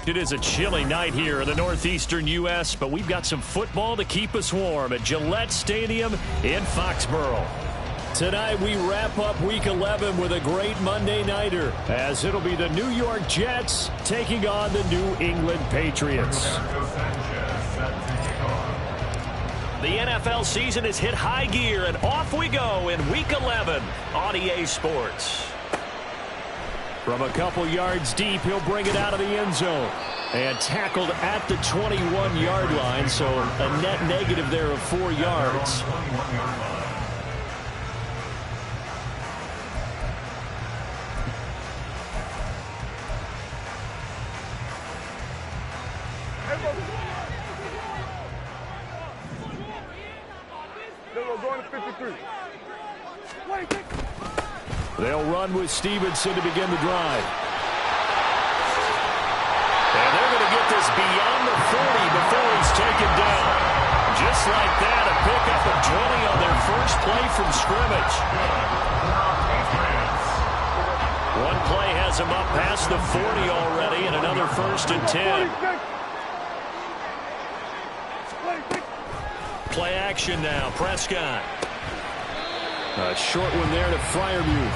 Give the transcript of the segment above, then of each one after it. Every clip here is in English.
It is a chilly night here in the northeastern U.S., but we've got some football to keep us warm at Gillette Stadium in Foxborough. Tonight we wrap up Week 11 with a great Monday Nighter, as it'll be the New York Jets taking on the New England Patriots. The NFL season has hit high gear, and off we go in Week 11 on EA Sports. From a couple yards deep, he'll bring it out of the end zone. And tackled at the 21-yard line, so a net negative there of 4 yards. Going to 53. They'll run with Stevenson to begin the drive. And they're going to get this beyond the 40 before he's taken down. Just like that, a pickup of 20 on their first play from scrimmage. One play has him up past the 40 already, and another 1st and 10. Play action now, Prescott. A short one there to Freiermuth.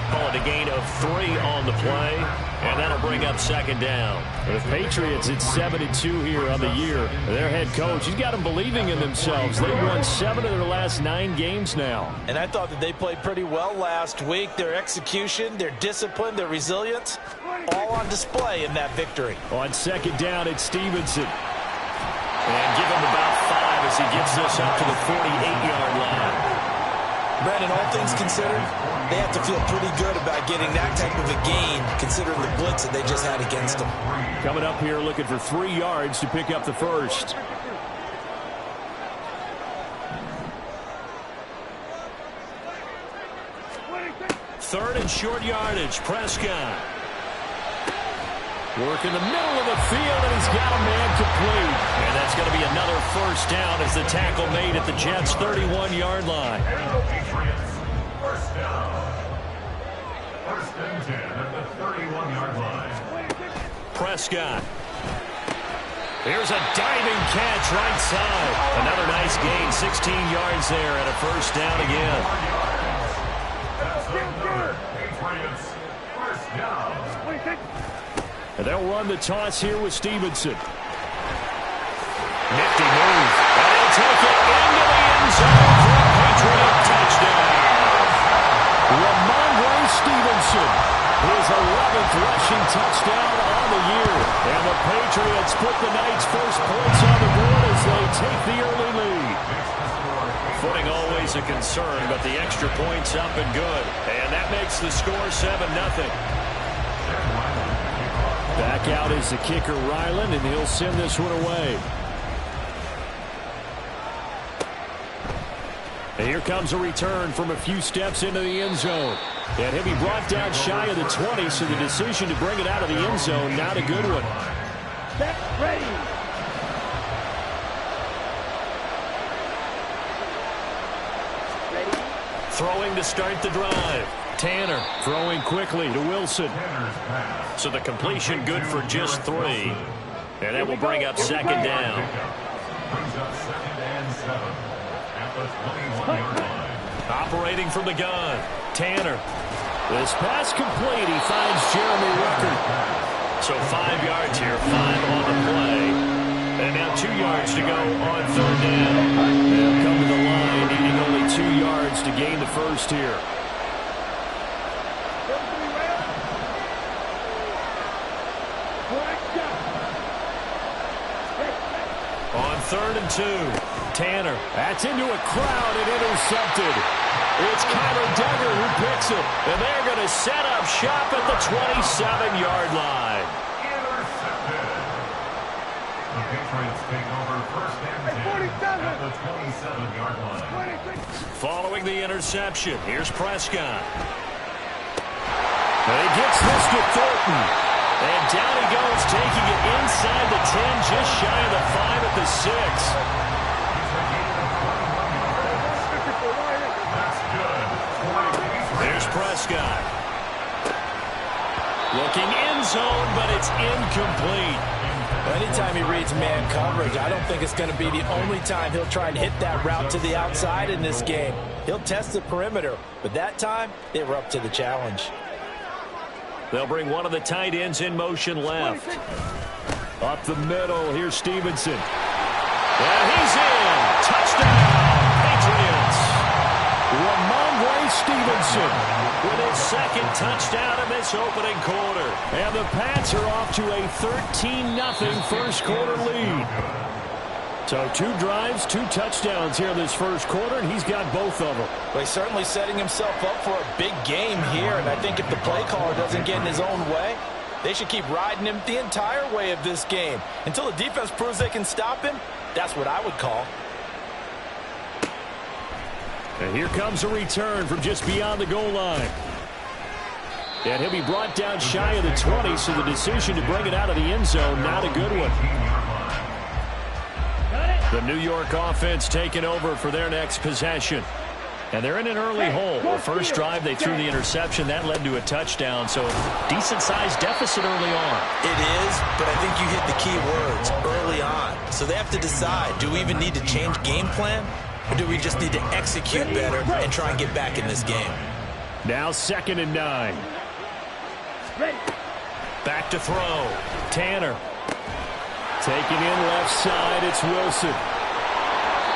Call it a gain of 3 on the play, and that'll bring up 2nd down. The Patriots at 7-2 here on the year. Their head coach, he's got them believing in themselves. They've won 7 of their last 9 games now. And I thought that they played pretty well last week. Their execution, their discipline, their resilience, all on display in that victory. On 2nd down, it's Stevenson. And give him about 5 as he gets this up to the 48-yard line. Brandon, all things considered, they have to feel pretty good about getting that type of a gain, considering the blitz that they just had against them. Coming up here looking for 3 yards to pick up the first. Third and short yardage, Prescott. Work in the middle of the field, and he's got a man complete. And that's going to be another 1st down as the tackle made at the Jets' 31-yard line. First down. 1st and 10 at the 31-yard line. Prescott. Here's a diving catch right side. Another nice gain, 16 yards there, and a 1st down again. That's the Patriots. 1st down. And they'll run the toss here with Stevenson. Nifty move. And he'll take it into the end zone for a Patriot touchdown. Ramondre Stevenson, his 11th rushing touchdown on the year. And the Patriots put the night's first points on the board as they take the early lead. Footing always a concern, but the extra point's up and good. And that makes the score 7-0. Back out is the kicker, Ryland, and he'll send this one away. And here comes a return from a few steps into the end zone. And he'll be brought down shy of the 20, so the decision to bring it out of the end zone, not a good one. Get ready. Throwing to start the drive. Tanner throwing quickly to Wilson. So the completion good for just 3. And that will bring up 2nd down. Brings up 2nd and 7 at the 21-yard line. Operating from the gun. Tanner. This pass complete. He finds Jeremy Ruckert. So 5 yards here, 5 on the play. And now 2 yards to go on 3rd down. They'll come to the line, needing only 2 yards to gain the first here. On 3rd and 2, Tanner. That's into a crowd and intercepted. It's Kyler Duggar who picks it. And they're going to set up shop at the 27-yard line. Intercepted. The Patriots take over 1st and 10 at the 27-yard line. Following the interception, here's Prescott. And he gets this to Thornton. And down he goes, taking it inside the 10, just shy of the 5 at the 6. That's good. There's Prescott. Looking end zone, but it's incomplete. Anytime he reads man coverage, I don't think it's going to be the only time he'll try and hit that route to the outside in this game. He'll test the perimeter, but that time, they were up to the challenge. They'll bring one of the tight ends in motion left. Up the middle, here's Stevenson. And he's in. Touchdown, Patriots. Ramondre Stevenson with his second touchdown in this opening quarter. And the Pats are off to a 13-0 first quarter lead. So 2 drives, 2 touchdowns here in this first quarter, and he's got both of them. Well, he's certainly setting himself up for a big game here, and I think if the play caller doesn't get in his own way, they should keep riding him the entire way of this game. Until the defense proves they can stop him, that's what I would call. And here comes a return from just beyond the goal line. And he'll be brought down shy of the 20, so the decision to bring it out of the end zone, not a good one. The New York offense taking over for their next possession. And they're in an early hole. The first drive, they threw the interception. That led to a touchdown, so decent-sized deficit early on. It is, but I think you hit the key words, early on. So they have to decide, do we even need to change game plan? Or do we just need to execute better and try and get back in this game? Now 2nd and 9. Back to throw. Tanner. Taking in left side, it's Wilson.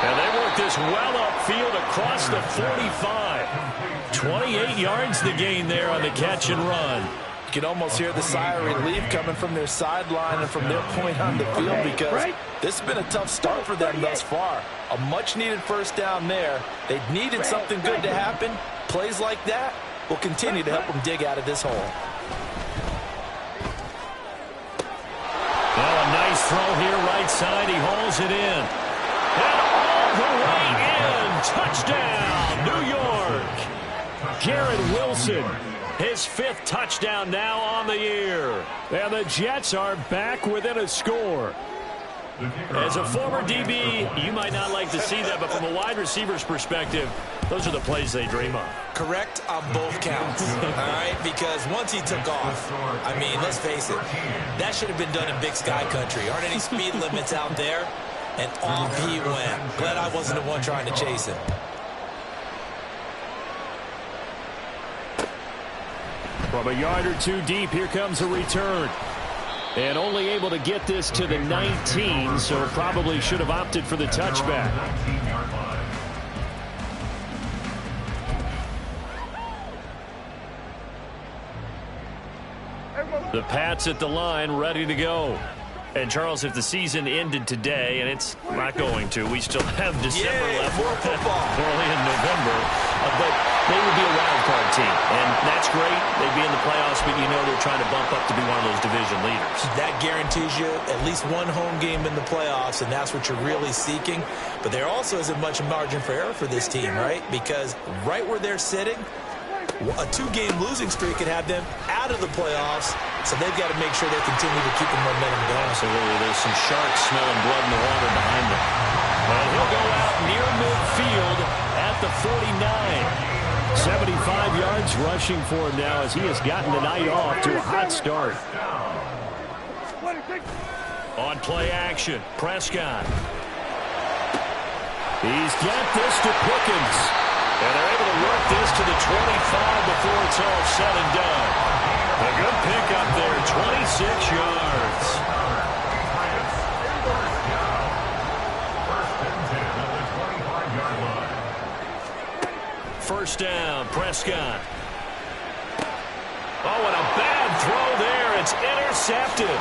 And they work this well upfield across the 45. 28 yards the gain there on the catch and run. You can almost hear the sigh of relief coming from their sideline and from their point on the field because this has been a tough start for them thus far. A much-needed first down there. They needed something good to happen. Plays like that will continue to help them dig out of this hole. Well, a nice throw here, right side. He hauls it in. And all the way in. Touchdown, New York. Garrett Wilson, his 5th touchdown now on the year. And the Jets are back within a score. As a former DB, you might not like to see that, but from a wide receiver's perspective, those are the plays they dream of. Correct on both counts, all right? Because once he took off, I mean, let's face it, that should have been done in Big Sky Country. Aren't any speed limits out there? And off he went. Glad I wasn't the one trying to chase him. From a yard or 2 deep, here comes a return. And only able to get this to the 19, so probably should have opted for the touchback. The Pats at the line, ready to go. And, Charles, if the season ended today, and it's not going to, we still have December left. More football. Early in November. But they would be a wild card team. And that's great. They'd be in the playoffs, but you know they're trying to bump up to be one of those division leaders. That guarantees you at least one home game in the playoffs, and that's what you're really seeking. But there also isn't much margin for error for this team, right? Because right where they're sitting, a 2-game losing streak could have them out of the playoffs, so they've got to make sure they continue to keep the momentum going. Absolutely. There's some sharks smelling blood in the water behind them. And he'll go out near midfield at the 49. 75 yards rushing for him now as he has gotten the night off to a hot start. On play action, Prescott. He's got this to Pickens. And they're able to work this to the 25 before it's all said and done. A good pickup there, 26 yards. First down, Prescott. Oh, and a bad throw there. It's intercepted.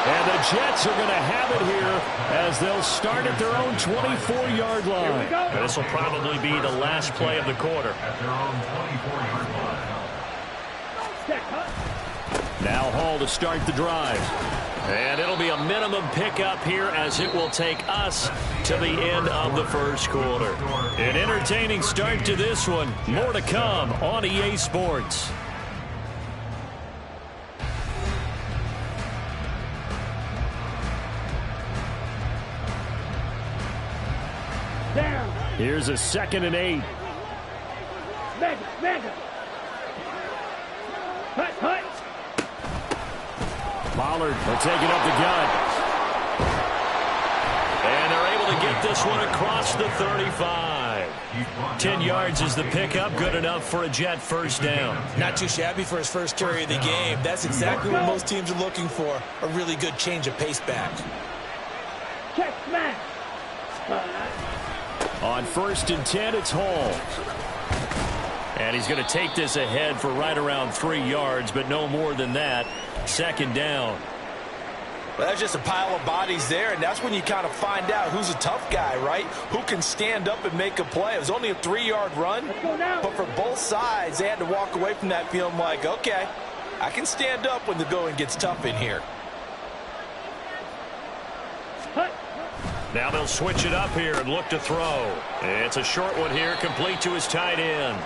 And the Jets are going to have it here as they'll start at their own 24-yard line. And this will probably be the last play of the quarter. At their own 24-yard line. Now Hall to start the drive. And it'll be a minimum pickup here as it will take us to the end of the first quarter. An entertaining start to this one. More to come on EA Sports. Here's a 2nd and 8. Mega. Hut. Pollard will take it up the gut. And they're able to get this one across the 35. 10 yards is the pickup. Good enough for a Jet first down. Not too shabby for his first carry of the game. That's exactly what most teams are looking for. A really good change of pace back. Check smash. On 1st and 10, it's Hall. And he's going to take this ahead for right around 3 yards, but no more than that. 2nd down. Well, that's just a pile of bodies there, and that's when you kind of find out who's a tough guy, right? Who can stand up and make a play. It was only a 3-yard run, but for both sides, they had to walk away from that feeling like, okay, I can stand up when the going gets tough in here. Now they'll switch it up here and look to throw. It's a short one here, complete to his tight end.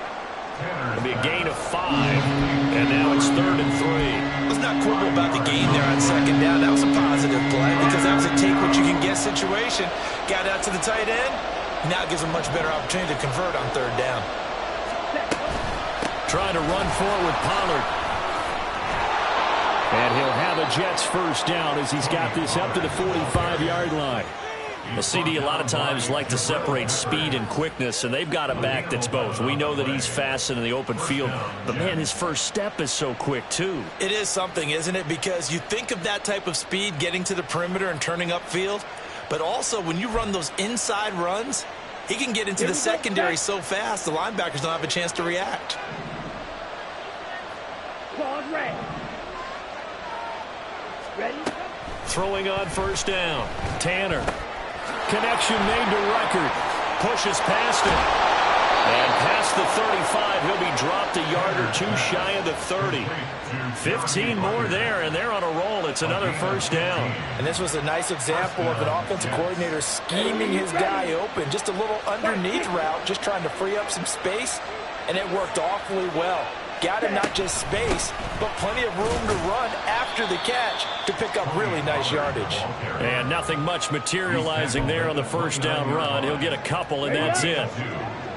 It'll be a gain of 5, and now it's 3rd and 3. Let's not quibble about the gain there on 2nd down. That was a positive play because that was a take-what-you-can-get situation. Got out to the tight end. Now gives him a much better opportunity to convert on 3rd down. Trying to run forward, Pollard. And he'll have a Jets first down as he's got this up to the 45-yard line. Well, CD a lot of times like to separate speed and quickness, and they've got a back that's both. We know that he's fast in the open field, but, man, his first step is so quick, too. It is something, isn't it? Because you think of that type of speed getting to the perimeter and turning upfield, but also when you run those inside runs, he can get into the secondary so fast the linebackers don't have a chance to react. Ready? Throwing on 1st down. Tanner. Connection made to Record. Pushes past him. And past the 35, he'll be dropped a yard or 2 shy of the 30. 15 more there, and they're on a roll. It's another first down. And this was a nice example of an offensive coordinator scheming his guy open. Just a little underneath route, just trying to free up some space, and it worked awfully well. Got him not just space, but plenty of room to run after the catch to pick up really nice yardage. And nothing much materializing there on the first down run. He'll get a couple, and that's it.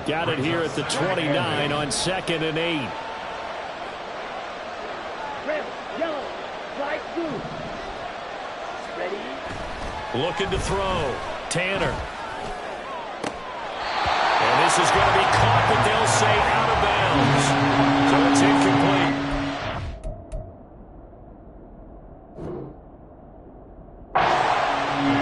Got it here at the 29 on 2nd and 8. Red, yellow, flag blue. Ready? Looking to throw. Tanner. And this is going to be caught, but they'll say out of bounds. So it's incomplete.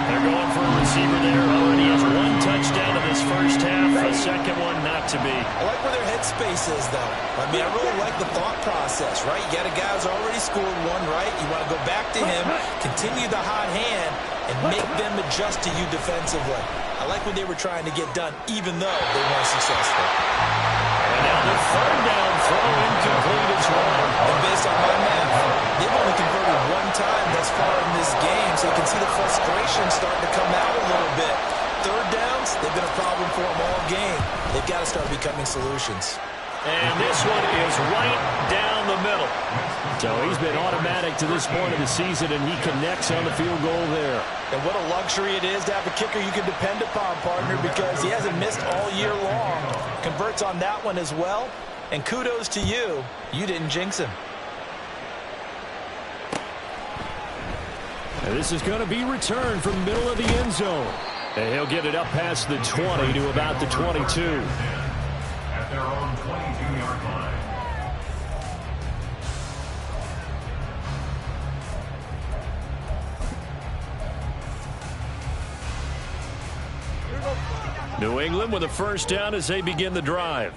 They're going for a receiver there. Already has 1 touchdown in this first half. A second one not to be. I like where their headspace is, though. I mean, I really like the thought process, right? You got a guy who's already scored 1, right? You want to go back to him, continue the hot hand, and make them adjust to you defensively. I like what they were trying to get done, even though they weren't successful. And now the 3rd down throw incomplete as well. And based on my math, they've only converted 1 time thus far in this game, so you can see the frustration starting to come out a little bit. 3rd downs, they've been a problem for them all game. They've got to start becoming solutions. And this one is right down the middle. So he's been automatic to this point of the season, and he connects on the field goal there. And what a luxury it is to have a kicker you can depend upon, partner, because he hasn't missed all year long. Converts on that one as well. And kudos to you. You didn't jinx him. And this is going to be returned from middle of the end zone. And he'll get it up past the 20 to about the 22. At their own 22-yard line. New England with a first down as they begin the drive.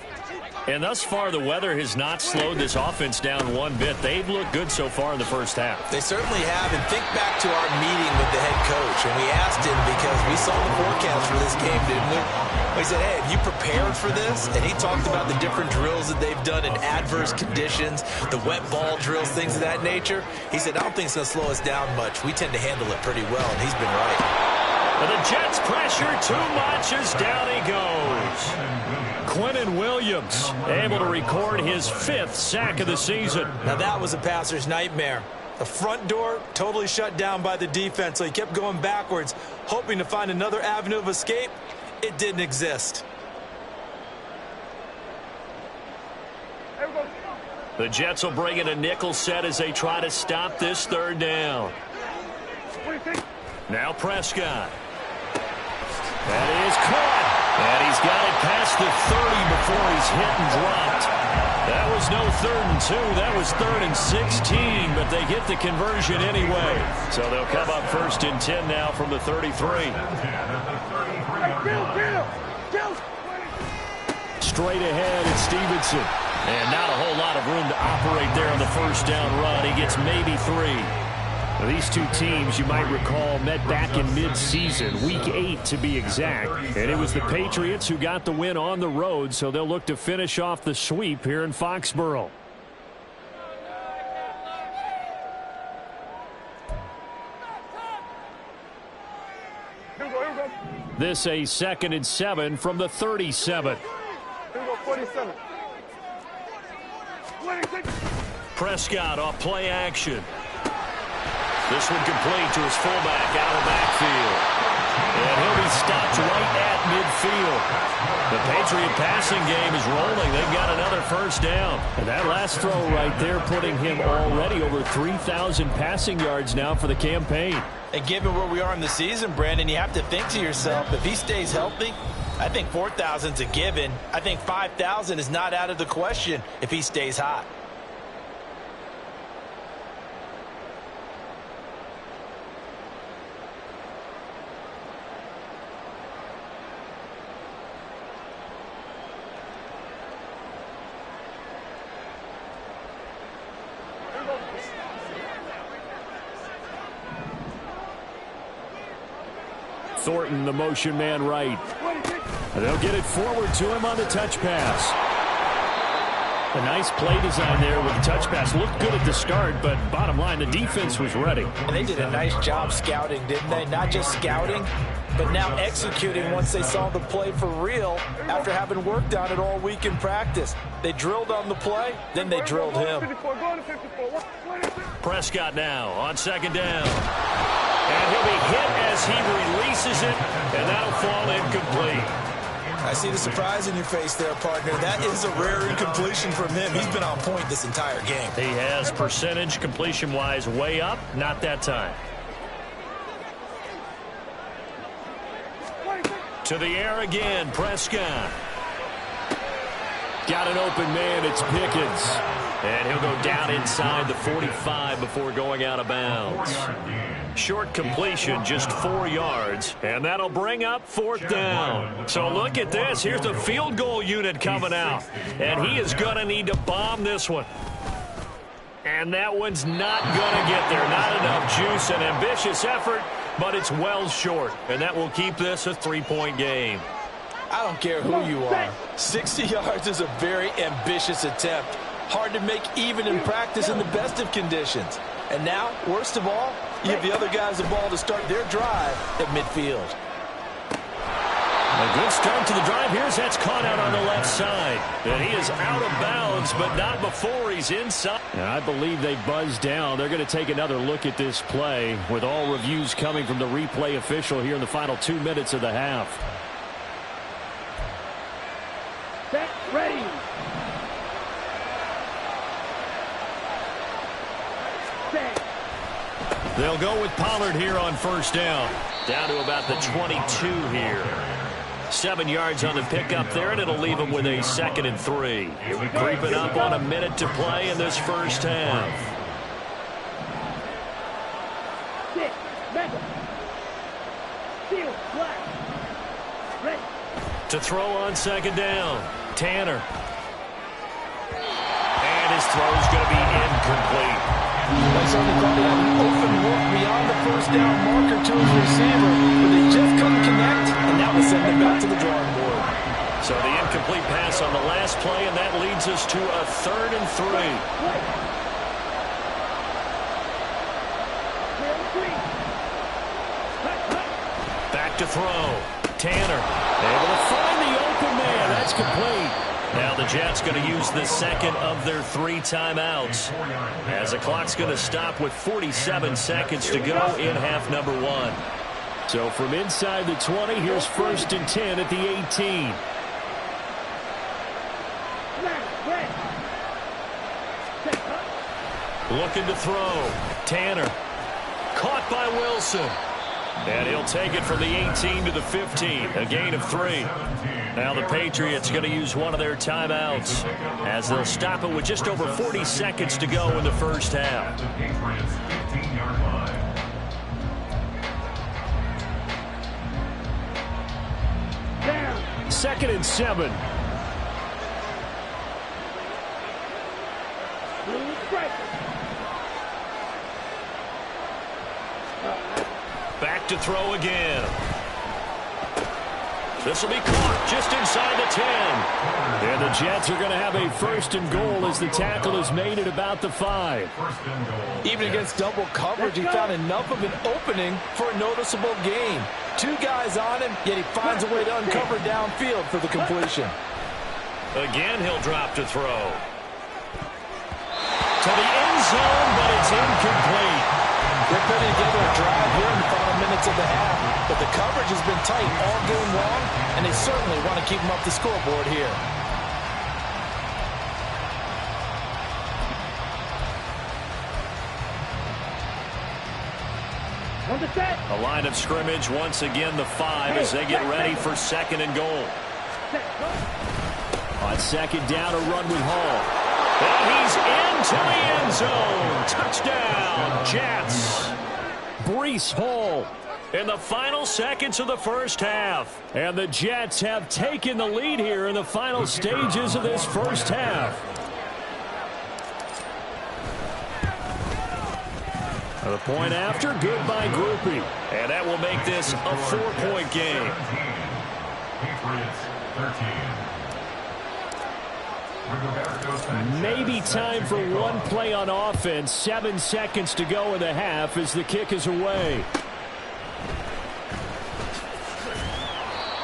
And thus far, the weather has not slowed this offense down one bit. They've looked good so far in the first half. They certainly have. And think back to our meeting with the head coach. And we asked him because we saw the forecast for this game, didn't we? We said, hey, have you prepared for this? And he talked about the different drills that they've done in adverse conditions, the wet ball drills, things of that nature. He said, I don't think it's going to slow us down much. We tend to handle it pretty well, and he's been right. And the Jets pressure too much as down he goes. Quinnen Williams able to record his 5th sack of the season. Now that was a passer's nightmare. The front door totally shut down by the defense, so he kept going backwards, hoping to find another avenue of escape. It didn't exist. The Jets will bring in a nickel set as they try to stop this third down. Now Prescott. That is caught. And he's got it past the 30 before he's hit and dropped. That was no 3rd and 2. That was 3rd and 16, but they get the conversion anyway. So they'll come up 1st and 10 now from the 33. Straight ahead, it's Stevenson. And not a whole lot of room to operate there on the first down run. He gets maybe 3. Now, these two teams, you might recall, met back in mid-season, Week 8 to be exact. And it was the Patriots who got the win on the road, so they'll look to finish off the sweep here in Foxborough. This a 2nd and 7 from the 37. 47. Prescott off play action. This one complete to his fullback out of backfield. And he'll be stopped right at midfield. The Patriot passing game is rolling. They've got another first down. And that last throw right there putting him already over 3,000 passing yards now for the campaign. And given where we are in the season, Brandon, you have to think to yourself, if he stays healthy, I think 4,000's a given. I think 5,000 is not out of the question if he stays hot. Thornton, the motion man right. And they'll get it forward to him on the touch pass. A nice play design there with the touch pass. Looked good at the start, but bottom line, the defense was ready. And they did a nice job scouting, didn't they? Not just scouting, but now executing once they saw the play for real after having worked on it all week in practice. They drilled on the play, then they drilled him. Prescott now on 2nd down. And he'll be hit as he releases it, and that'll fall incomplete. I see the surprise in your face there, partner. That is a rare incompletion from him. He's been on point this entire game. He has percentage completion-wise way up, not that time. To the air again, Prescott. Got an open man, it's Pickens. And he'll go down inside the 45 before going out of bounds. Short completion, just 4 yards, and that'll bring up 4th down. So look at this. Here's the field goal unit coming out, and he is going to need to bomb this one. And that one's not going to get there. Not enough juice. An ambitious effort, but it's well short, and that will keep this a 3-point game. I don't care who you are. 60 yards is a very ambitious attempt. Hard to make even in practice in the best of conditions. And now, worst of all, you give the other guys the ball to start their drive at midfield. A good start to the drive. Here's that's caught out on the left side. And he is out of bounds, but not before he's inside. And I believe they buzzed down. They're going to take another look at this play with all reviews coming from the replay official here in the final 2 minutes of the half. Set, ready. Set. They'll go with Pollard here on 1st down. Down to about the 22 here. 7 yards on the pickup there, and it'll leave them with a 2nd and 3. Creeping up on a minute to play in this first half. Six, mega. Seal, black. Ready. To throw on 2nd down. Tanner. And his throw's going to be incomplete. They certainly thought he had an open look beyond the first down marker to his receiver, but they just couldn't connect, and that will send them back to the drawing board. So the incomplete pass on the last play, and that leads us to a 3rd and 3. Back to throw. Tanner able to find the open man. That's complete. Now the Jets going to use the 2nd of their 3 timeouts, as the clock's going to stop with 47 seconds to go in half number 1. So from inside the 20, here's 1st and 10 at the 18. Looking to throw. Tanner. Caught by Wilson. And he'll take it from the 18 to the 15. A gain of 3. Now the Patriots going to use one of their timeouts as they'll stop it with just over 40 seconds to go in the first half. The Patriots 15-yard line. Down. 2nd and 7. Blue strike. Back to throw again. This will be caught just inside the 10. And the Jets are going to have a 1st and goal as the tackle is made at about the 5. First and goal. Even against double coverage, he found enough of an opening for a noticeable gain. 2 guys on him, yet he finds a way to uncover downfield for the completion. Again, he'll drop to throw. To the end zone, but it's incomplete. They're putting together a drive here in the final minutes of the half, but the coverage has been tight all game long, and they certainly want to keep them up the scoreboard here. On the set. A line of scrimmage, once again the 5 as they get ready for 2nd and goal. Set. Go. On 2nd down, a run with Hall. And he's into the end zone. Touchdown, Jets. Breece Hall in the final seconds of the first half. And the Jets have taken the lead here in the final stages of this first half. The point after, good by Groupie. And that will make this a 4-point game. 17. Patriots 13. Maybe time for one play on offense. 7 seconds to go in the half as the kick is away.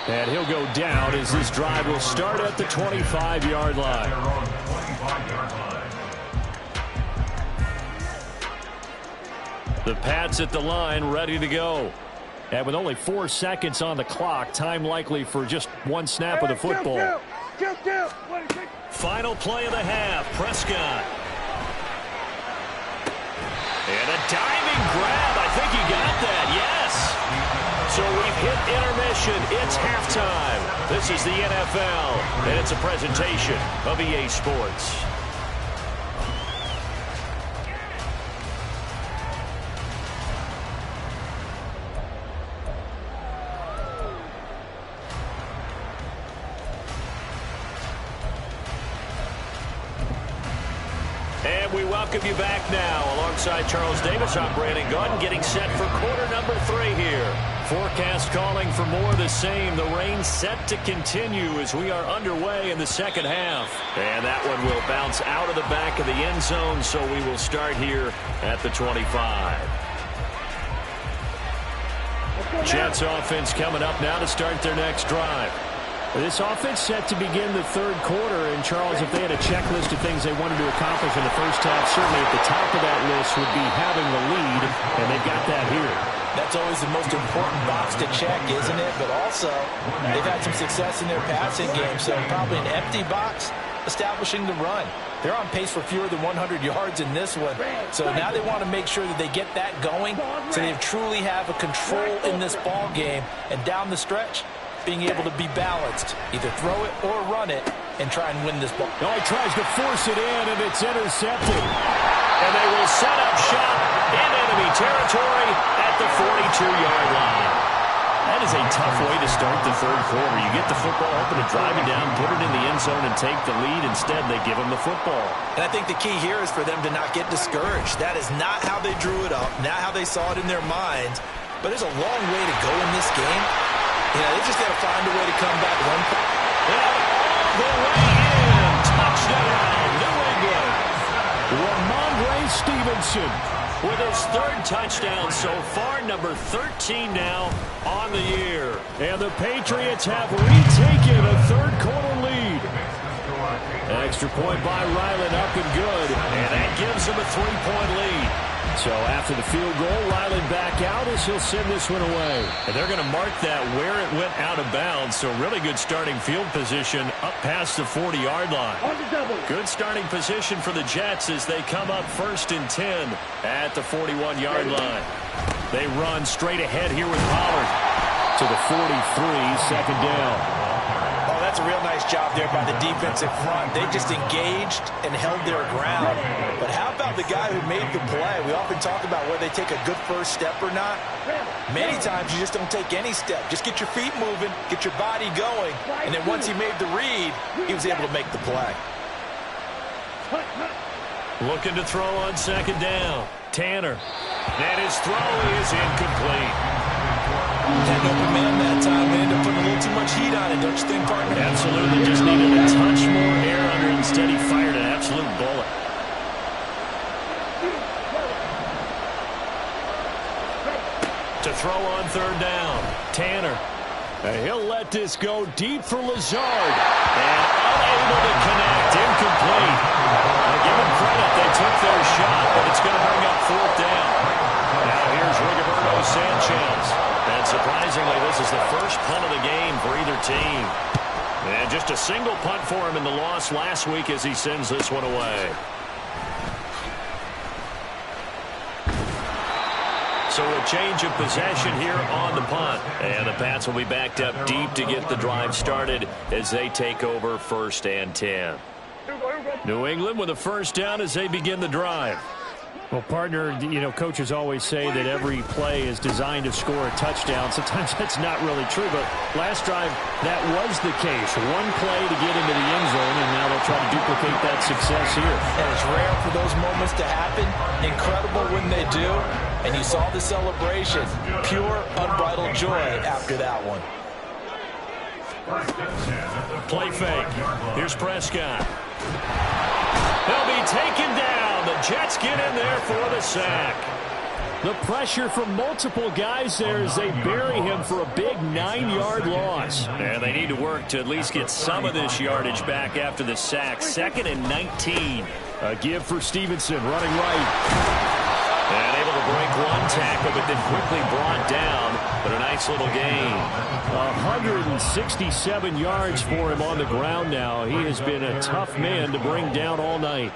And he'll go down as this drive will start at the 25-yard line. The Pats at the line, ready to go. And with only 4 seconds on the clock, time likely for just one snap of the football. Kill. Final play of the half, Prescott. And a diving grab. I think he got that, yes. So we've hit intermission. It's halftime. This is the NFL, and it's a presentation of EA Sports. And we welcome you back now. Alongside Charles Davis, I'm Brandon Gaudin, getting set for quarter number 3 here. Forecast calling for more of the same. The rain set to continue as we are underway in the second half. And that one will bounce out of the back of the end zone, so we will start here at the 25. Jets offense coming up now to start their next drive. This offense set to begin the 3rd quarter, and Charles, if they had a checklist of things they wanted to accomplish in the first half, certainly at the top of that list would be having the lead, and they've got that here. That's always the most important box to check, isn't it? But also, they've had some success in their passing game, so probably an empty box establishing the run. They're on pace for fewer than 100 yards in this one, so now they want to make sure that they get that going so they truly have a control in this ball game, and down the stretch, being able to be balanced, either throw it or run it, and try and win this ball. Oh, he tries to force it in, and it's intercepted. And they will set up shop in enemy territory at the 42-yard line. That is a tough way to start the 3rd quarter. You get the football, hoping to drive it down, put it in the end zone, and take the lead. Instead, they give them the football. And I think the key here is for them to not get discouraged. That is not how they drew it up, not how they saw it in their minds. But there's a long way to go in this game. Yeah, they just got to find a way to come back one point. All the way in. Touchdown, New England. Ramondre Stevenson with his 3rd touchdown so far, number 13 now on the year. And the Patriots have retaken a 3rd quarter lead. Extra point by Ryland, up and good. And that gives them a 3-point lead. So after the field goal, Riley back out as he'll send this one away. And they're going to mark that where it went out of bounds. So really good starting field position up past the 40-yard line. Good starting position for the Jets as they come up 1st and 10 at the 41-yard line. They run straight ahead here with Pollard to the 43, second down. Oh, that's a real nice job there by the defensive front. They just engaged and held their ground. But how about the guy who made the play? We often talk about whether they take a good first step or not. Many times you just don't take any step. Just get your feet moving, get your body going, and then once he made the read, he was able to make the play. Looking to throw on second down. Tanner. And his throw is incomplete. Had an open man that time. They ended up putting a little too much heat on it, don't you think, partner? Absolutely. Just needed a touch more air under it. Instead, he fired an absolute bullet. To throw on third down. Tanner. He'll let this go deep for Lazard. And unable to connect. Incomplete. I give him credit. They took their shot, but it's going to bring up fourth down. Now here's Rigoberto Sanchez. And surprisingly, this is the first punt of the game for either team. And just a single punt for him in the loss last week as he sends this one away. So a change of possession here on the punt. And the Pats will be backed up deep to get the drive started as they take over 1st and 10. New England with a first down as they begin the drive. Well, partner, you know, coaches always say that every play is designed to score a touchdown. Sometimes that's not really true, but last drive, that was the case. One play to get into the end zone, and now they'll try to duplicate that success here. And it's rare for those moments to happen. Incredible when they do. And you saw the celebration. Pure, unbridled joy after that one. Play fake. Here's Prescott. They'll be taken down. The Jets get in there for the sack. The pressure from multiple guys there as they bury him for a big 9-yard loss. And they need to work to at least get some of this yardage back after the sack. 2nd and 19. A give for Stevenson, running right. And able to break one tackle, but then quickly brought down. But a nice little gain. 167 yards for him on the ground now. He has been a tough man to bring down all night.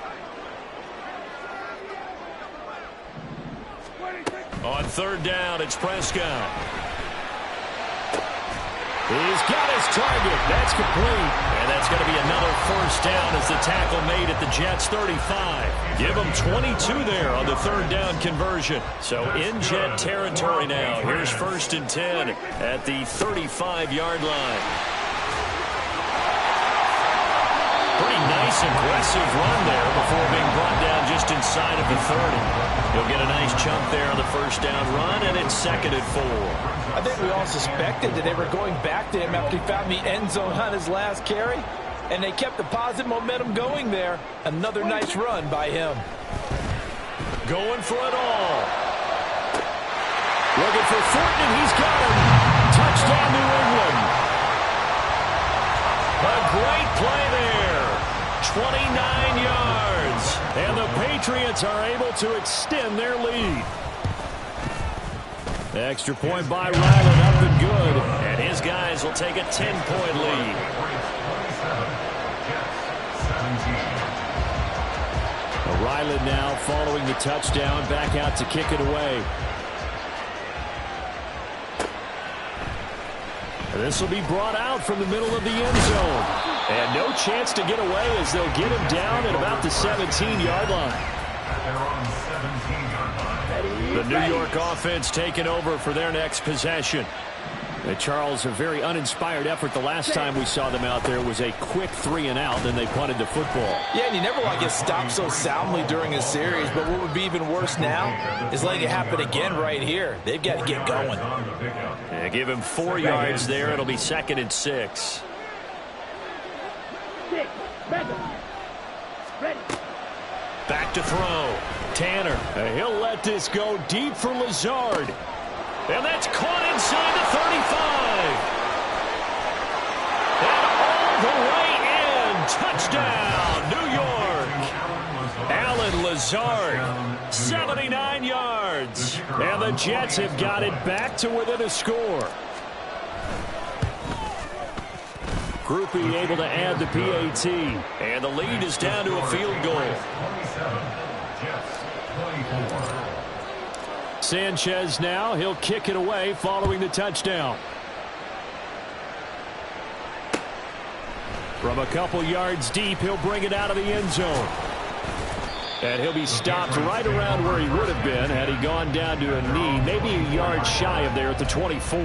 On third down, it's Prescott. He's got his target. That's complete. And that's going to be another first down as the tackle made at the Jets' 35. Give them 22 there on the third down conversion. So in Jet territory now. Here's 1st and 10 at the 35-yard line. Pretty nice, aggressive run there before being brought down just inside of the 30. He'll get a nice chunk there on the first down run, and it's 2nd and 4. I think we all suspected that they were going back to him after he found the end zone on his last carry, and they kept the positive momentum going there. Another nice run by him. Going for it all. Looking for Thornton, and he's got him. Touchdown, New England. A great play there. 29 yards. And the Patriots are able to extend their lead. The extra point by Ryland, up and good. And his guys will take a 10-point lead. Ryland now following the touchdown, back out to kick it away. This will be brought out from the middle of the end zone. And no chance to get away as they'll get him down at about the 17-yard line. The New York offense taking over for their next possession. And Charles, a very uninspired effort the last time we saw them out there was a quick 3-and-out, then they punted the football. Yeah, and you never want to get stopped so soundly during a series, but what would be even worse now is letting it happen again right here. They've got to get going. Yeah, give him 4 yards there. It'll be 2nd and 6. Back to throw. Tanner. He'll let this go deep for Lazard. And that's caught inside the 35. And all the way in. Touchdown, New York. Allen Lazard, 79 yards. And the Jets have got it back to within a score. Groupie able to add the PAT. And the lead is down to a field goal. Sanchez now, he'll kick it away following the touchdown. From a couple yards deep, he'll bring it out of the end zone. And he'll be stopped right around where he would have been had he gone down to a knee, maybe a yard shy of there at the 24.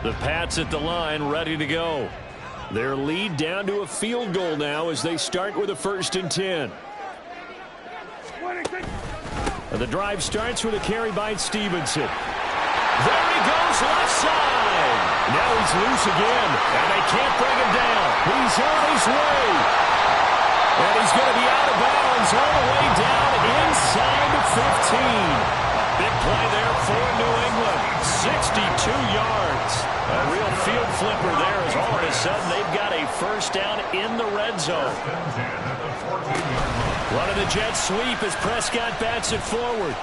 The Pats at the line, ready to go. Their lead down to a field goal now as they start with a 1st and 10. And the drive starts with a carry by Stevenson. There he goes, left side. Now he's loose again, and they can't bring him down. He's on his way. And he's going to be out of bounds all the way down inside the 15. Big play there for New England. 62 yards. A real field flipper there as all of a sudden they've got a 1st down in the red zone. Running the jet sweep as Prescott bats it forward.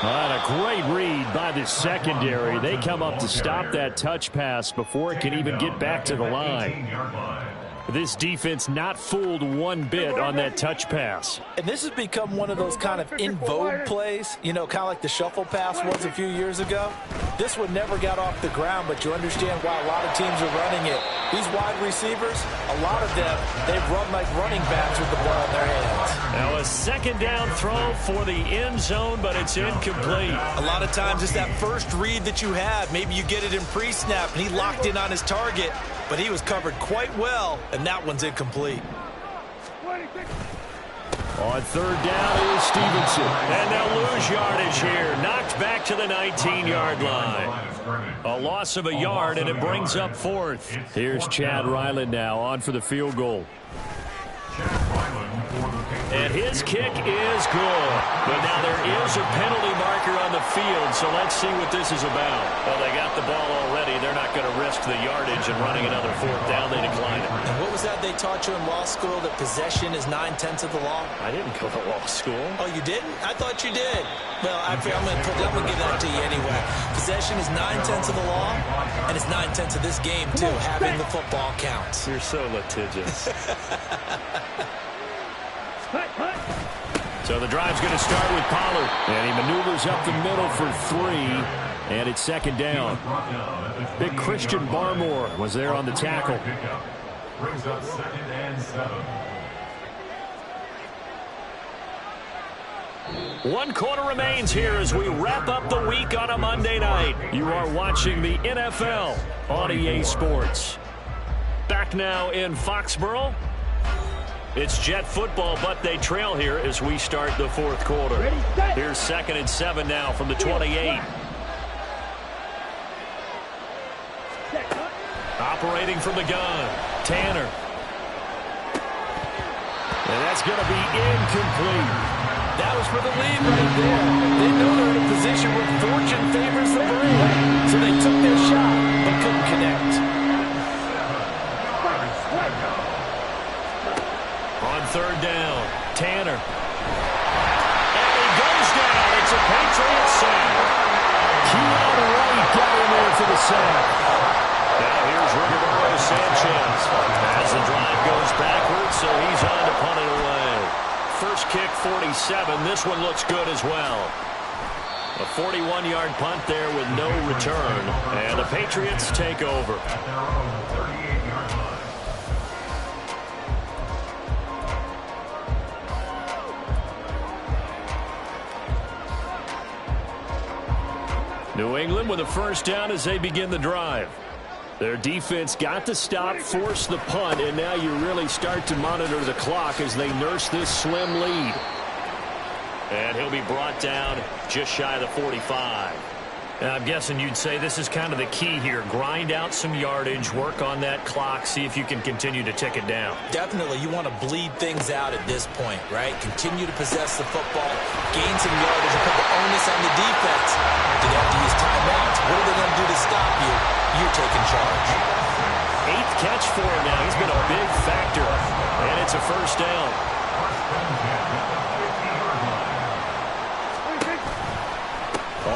And a great read by the secondary. They come up to stop that touch pass before it can even get back to the line. This defense not fooled one bit on that touch pass. And this has become one of those kind of in vogue plays, you know, kind of like the shuffle pass was a few years ago. This one never got off the ground, but you understand why a lot of teams are running it. These wide receivers, a lot of them, they've run like running backs with the ball in their hands. Now a 2nd down throw for the end zone, but it's incomplete. A lot of times it's that first read that you have. Maybe you get it in pre-snap, and he locked in on his target, but he was covered quite well, and that one's incomplete. On 3rd down is Stevenson. And they'll lose yardage here. Knocked back to the 19-yard line. A loss of a yard, and it brings up 4th. Here's Chad Ryland now on for the field goal. And his kick is good. But now there is a penalty marker on the field, so let's see what this is about. Well, they got the ball already. They're not going to risk the yardage and running another 4th down. They decline it. And what was that they taught you in law school, that possession is 9/10 of the law? I didn't go to law school. Oh, you didn't? I thought you did. Well, I'm going to give that to you anyway. Possession is 9/10 of the law, and it's 9/10 of this game, too. Having the football counts. You're so litigious. So the drive's going to start with Pollard. And he maneuvers up the middle for 3. And it's 2nd down. Big Christian Barmore was there on the tackle. Brings up 2nd and 7. 1 quarter remains here as we wrap up the week on a Monday night. You are watching the NFL on EA Sports. Back now in Foxborough. It's Jet football, but they trail here as we start the 4th quarter. Here's 2nd and 7 now from the 28. Operating from the gun, Tanner. And that's going to be incomplete. That was for the lead right there. They know they're in a position where fortune favors the brave. So they took their shot, but couldn't connect. On 3rd down, Tanner. And he goes down. It's a Patriot sack. Keon White got in there for the sack. Now here's Rigoberto Sanchez. As the drive goes backwards, so he's on to punt it away. First kick, 47. This one looks good as well. A 41-yard punt there with no return. And the Patriots take over. New England with a 1st down as they begin the drive. Their defense got the stop, forced the punt, and now you really start to monitor the clock as they nurse this slim lead. And he'll be brought down just shy of the 45. And I'm guessing you'd say this is kind of the key here. Grind out some yardage, work on that clock, see if you can continue to tick it down. Definitely, you want to bleed things out at this point, right? Continue to possess the football, gain some yardage, and put the onus on the defense. Do they have to use timeouts? What are they going to do to stop you? You're taking charge. 8th catch for him now. He's been a big factor. And it's a first down.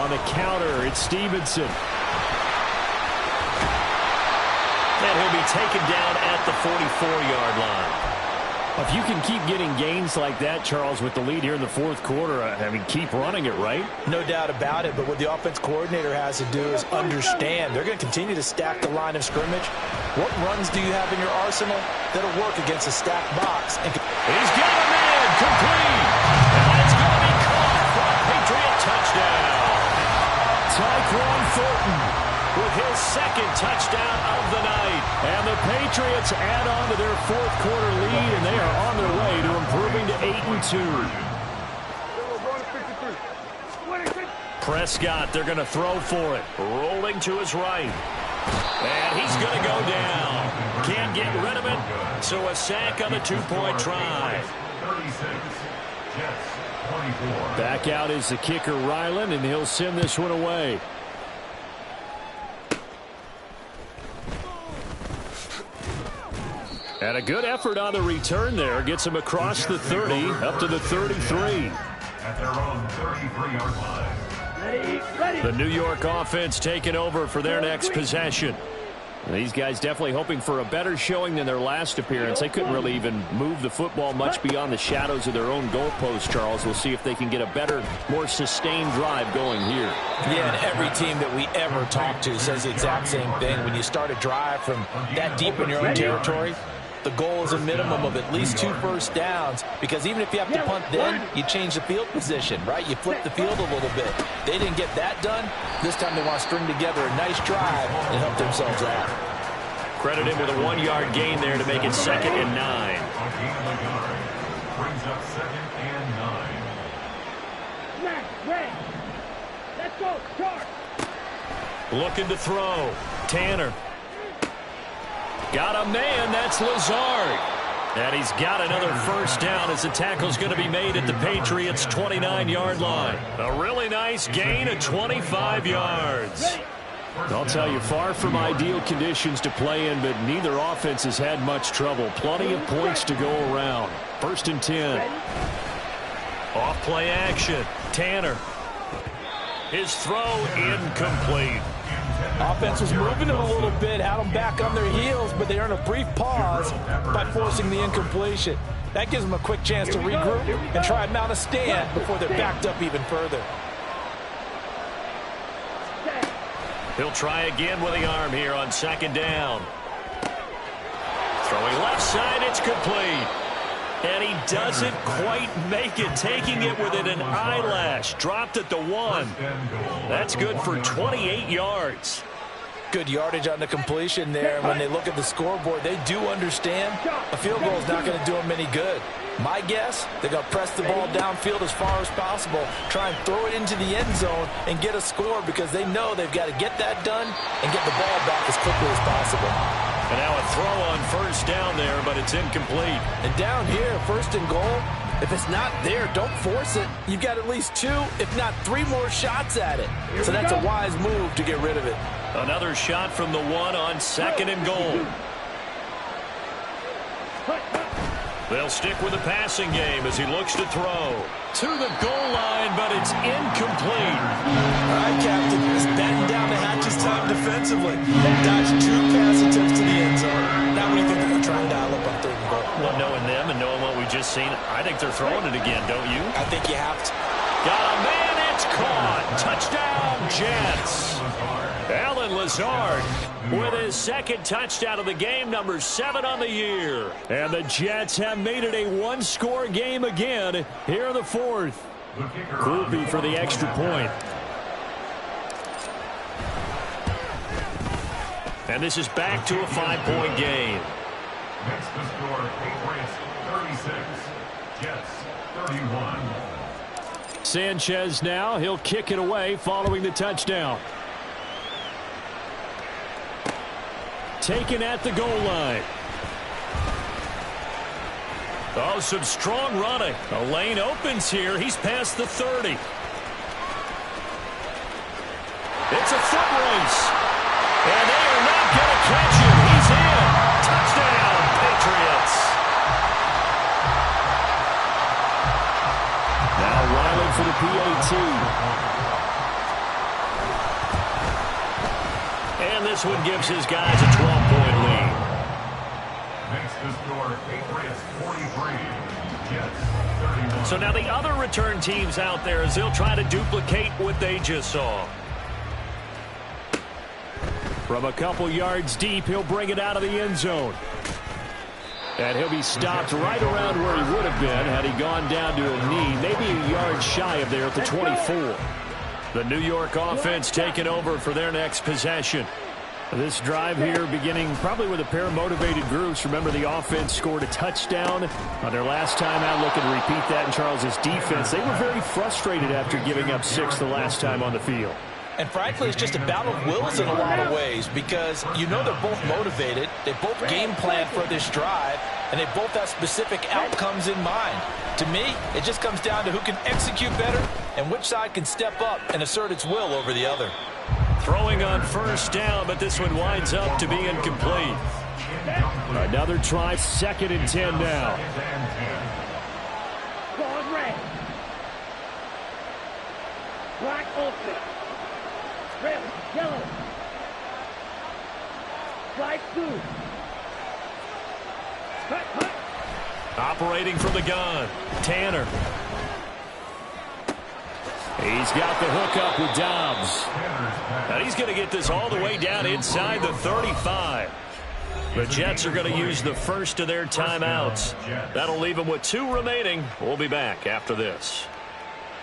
On the counter, it's Stevenson. And he'll be taken down at the 44-yard line. If you can keep getting gains like that, Charles, with the lead here in the fourth quarter, I mean, keep running it, right? No doubt about it, but what the offense coordinator has to do is understand. They're going to continue to stack the line of scrimmage. What runs do you have in your arsenal that'll work against a stacked box? And he's got a man complete. And it's going to be caught for a Patriot touchdown. Tyquan Thornton with his second touchdown of the night. And the Patriots add on to their fourth quarter lead, and they are on their way to improving to 8-2. Prescott, they're going to throw for it. Rolling to his right. And he's going to go down. Can't get rid of it, so a sack on the two-point try. 36, Jets, 24. Back out is the kicker, Ryland, and he'll send this one away. And a good effort on the return there. Gets him across the 30, up to the 33. At their own 33-yard line. The New York offense taking over for their next possession. These guys definitely hoping for a better showing than their last appearance. They couldn't really even move the football much beyond the shadows of their own goalpost, Charles. We'll see if they can get a better, more sustained drive going here. Yeah, and every team that we ever talk to says the exact same thing. When you start a drive from that deep in your own territory, the goal is a minimum of at least 2 first downs, because even if you have to punt then, you change the field position, right? You flip the field a little bit. They didn't get that done. This time they want to string together a nice drive and help themselves out. Credit him with a 1-yard gain there to make it 2nd and 9. A gain of a yard brings up 2nd and 9. Let's go, charge. Looking to throw. Tanner. Got a man, that's Lazard. And he's got another first down as the tackle's going to be made at the Patriots' 29-yard line. A really nice gain of 25 yards. I'll tell you, far from ideal conditions to play in, but neither offense has had much trouble. Plenty of points to go around. 1st and 10. Off play action. Tanner. His throw incomplete. Offense was moving them a little bit, had them back on their heels, but they earned a brief pause by forcing the incompletion. That gives them a quick chance to regroup and try and mount a stand before they're backed up even further. He'll try again with the arm here on 2nd down. Throwing left side, it's complete. And he doesn't quite make it, taking it within an eyelash. Dropped at the 1. That's good for 28 yards. Good yardage on the completion there. When they look at the scoreboard, they do understand a field goal is not going to do them any good. My guess, they're going to press the ball downfield as far as possible, try and throw it into the end zone and get a score, because they know they've got to get that done and get the ball back as quickly as possible. And now a throw on 1st down there, but it's incomplete. And down here, 1st and goal, if it's not there, don't force it. You've got at least 2, if not 3 more shots at it. So that's a wise move to get rid of it. Another shot from the 1 on 2nd and goal. They'll stick with the passing game as he looks to throw. To the goal line, but it's incomplete. All right, Captain, it's batting down the hatches time defensively. Dodged 2 pass attempts to the end zone. Now what do you think they're going to try and dial up on 3rd and goal? Well, knowing them and knowing what we just seen, I think they're throwing it again, don't you? I think you have to. Got a man, it's caught. Touchdown, Jets. Allen Lazard with his 2nd touchdown of the game, number 7 on the year. And the Jets have made it a 1-score game again here in the 4th. Groupie for the extra point. And this is back to a 5-point game. Next to score, Patriots 36, Jets 31. Sanchez now, he'll kick it away following the touchdown. Taken at the goal line. Oh, some strong running. A lane opens here. He's past the 30. It's a foot race. And they are not going to catch him. He's in. Patriots. Now Riley for the PAT. And this one gives his guys a 12-point lead. Makes the score Patriots 43, Jets 31. So now the other return teams out there as they'll try to duplicate what they just saw. From a couple yards deep, he'll bring it out of the end zone. And he'll be stopped right around where he would have been had he gone down to a knee, maybe a yard shy of there at the 24. The New York offense taking over for their next possession. This drive here beginning probably with a pair of motivated groups. Remember, the offense scored a touchdown on their last time out. Looking to repeat that in Charles' defense. They were very frustrated after giving up 6 the last time on the field. And frankly, it's just a battle of wills in a lot of ways because you know they're both motivated. They both game plan for this drive, and they both have specific outcomes in mind. To me, it just comes down to who can execute better and which side can step up and assert its will over the other. Throwing on first down, but this one winds up to be incomplete. Another try, 2nd and 10 now. Ball red. Black open. Red, yellow. Flag blue. Cut. Operating from the gun, Tanner. He's got the hook up with Dobbs. And he's going to get this all the way down inside the 35. The Jets are going to use the first of their timeouts. That'll leave them with 2 remaining. We'll be back after this.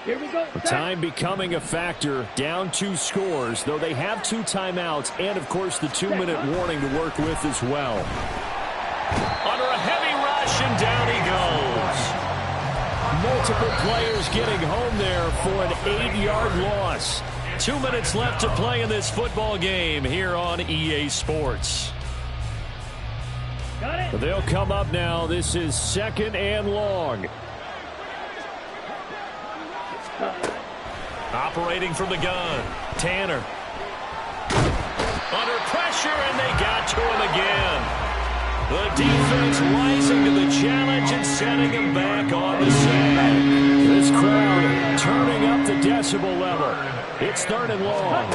Here we go. Time becoming a factor, down 2 scores, though they have 2 timeouts and, of course, the 2-minute warning to work with as well. Under a heavy rush, and down he goes. Multiple players getting home there for an 8-yard loss. 2 minutes left to play in this football game here on EA Sports. Got it. But they'll come up now. This is 2nd and long. Operating from the gun, Tanner. Under pressure, and they got to him again. The defense rising to the challenge and setting him back on the sack. This crowd turning up the decibel level. It's 3rd and long.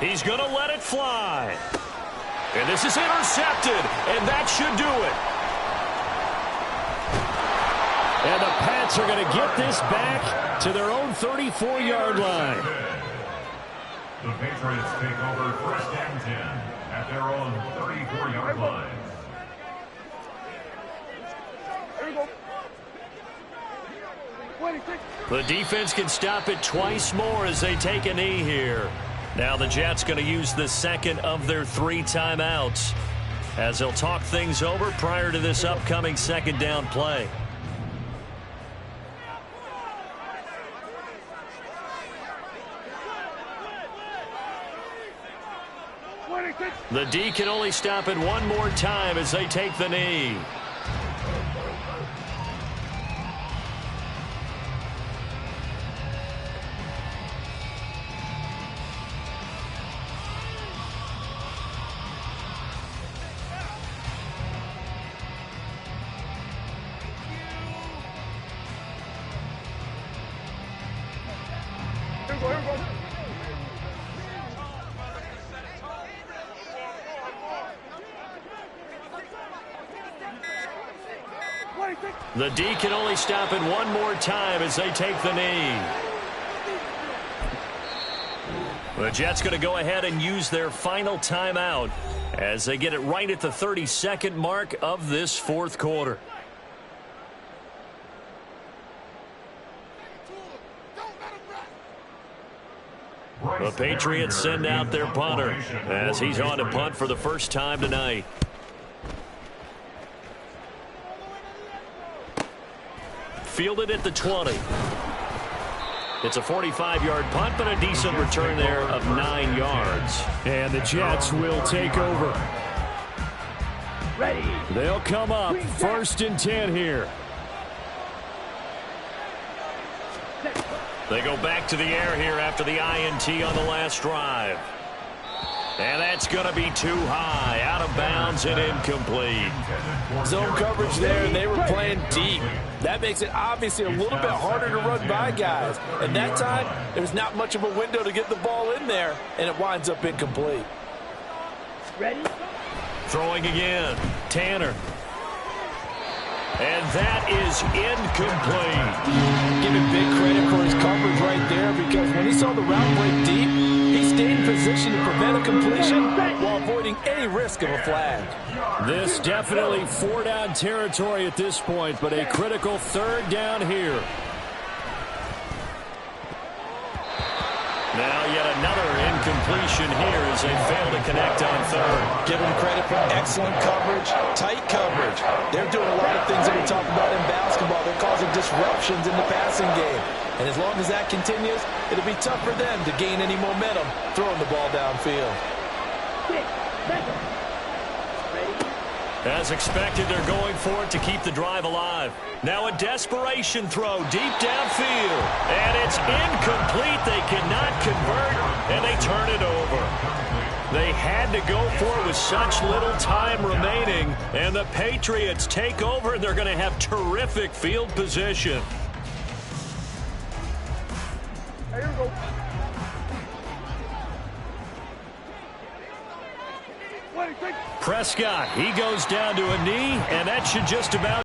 He's going to let it fly. And this is intercepted, and that should do it. And the Pats are going to get this back to their own 34-yard line. The Patriots take over 1st and 10 at their own 34-yard line. Here we go. 26. The defense can stop it twice more as they take a knee here. Now the Jets going to use the 2nd of their 3 timeouts as they'll talk things over prior to this upcoming 2nd down play. The D can only stop it 1 more time as they take the knee. Here we go. The D can only stop it 1 more time as they take the knee. The Jets going to go ahead and use their final timeout as they get it right at the 32nd mark of this 4th quarter. The Patriots send out their punter as he's on to punt for the first time tonight. Fielded at the 20. It's a 45-yard punt, but a decent return there of 9 yards. And the Jets will take over. Ready. They'll come up 1st and 10 here. They go back to the air here after the INT on the last drive. And that's going to be too high, out of bounds and incomplete. Zone coverage there, and they were playing deep. That makes it obviously a little bit harder to run by guys. And that time, there's not much of a window to get the ball in there, and it winds up incomplete. Ready? Throwing again, Tanner. And that is incomplete. Give him big credit for his coverage right there, because when he saw the route break deep, he stayed in position to prevent a completion while avoiding any risk of a flag. This definitely 4-down territory at this point, but a critical 3rd down here. Now yet another incompletion here as they fail to connect on 3rd. Give them credit for excellent coverage, tight coverage. They're doing a lot of things that we talk about in basketball. They're causing disruptions in the passing game. And as long as that continues, it'll be tough for them to gain any momentum throwing the ball downfield. As expected, they're going for it to keep the drive alive. Now a desperation throw deep downfield. And it's incomplete. They cannot convert, and they turn it over. They had to go for it with such little time remaining. And the Patriots take over, and they're going to have terrific field position. Here we go. Prescott, he goes down to a knee, and that should just about